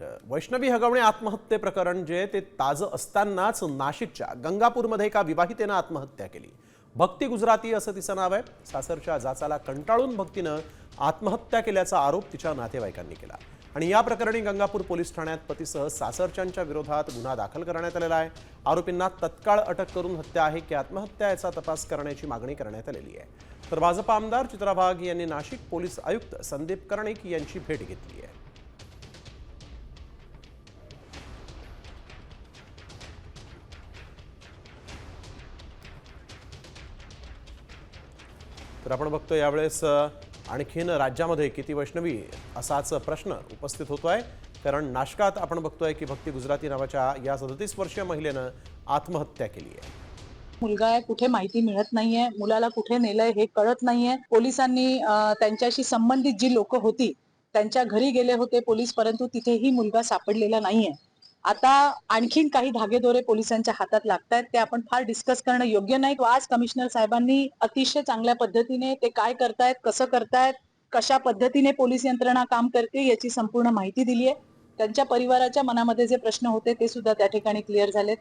वैष्णवी हगवणे आत्महत्ये प्रकरण जे ते ताजं असतानाच नाशिकच्या गंगापूरमध्ये एका विवाहितेनं आत्महत्या केली। भक्ती गुजराती असं तिचं नाव आहे। सासरच्या जाचाला कंटाळून भक्तीनं आत्महत्या केल्याचा आरोप तिच्या नातेवाईकांनी केला आणि या प्रकरणी गंगापूर पोलीस ठाण्यात पतीसह सासरच्यांच्या विरोधात गुन्हा दाखल करण्यात आलेला आहे। आरोपींना तत्काळ अटक करून हत्या आहे की आत्महत्या याचा तपास करण्याची मागणी करण्यात आलेली आहे। तर भाजपा आमदार चित्रा वाघ यांनी नाशिक पोलीस आयुक्त संदीप कर्णिक यांची भेट घेतली आहे। तर आपण बघतो यावेळेस आणखीन राज्यामध्ये किती वैष्णवी असाच प्रश्न उपस्थित होतोय, कारण नाशकात आपण बघतोय की भक्ती गुजराती नावाच्या या 37 वर्षीय महिलेनं आत्महत्या केली आहे। मुलगा आहे कुठे माहिती मिळत नाहीये, मुलाला कुठे नेलंय हे कळत नाहीये। पोलिसांनी त्यांच्याशी संबंधित जी लोक होती त्यांच्या घरी गेले होते पोलीस, परंतु तिथेही मुलगा सापडलेला नाहीये। आता आणखीन काही धागेदोरे पोलिसांच्या हातात लागतायत, ते आपण फार डिस्कस करणं योग्य नाही। आज कमिशनर साहेबांनी अतिशय चांगल्या पद्धतीने ते काय करतायत, कसं करतायत, कशा पद्धतीने पोलीस यंत्रणा काम करते याची संपूर्ण माहिती दिली आहे। त्यांच्या परिवाराच्या मनामध्ये जे प्रश्न होते ते सुद्धा त्या ठिकाणी क्लिअर झालेत।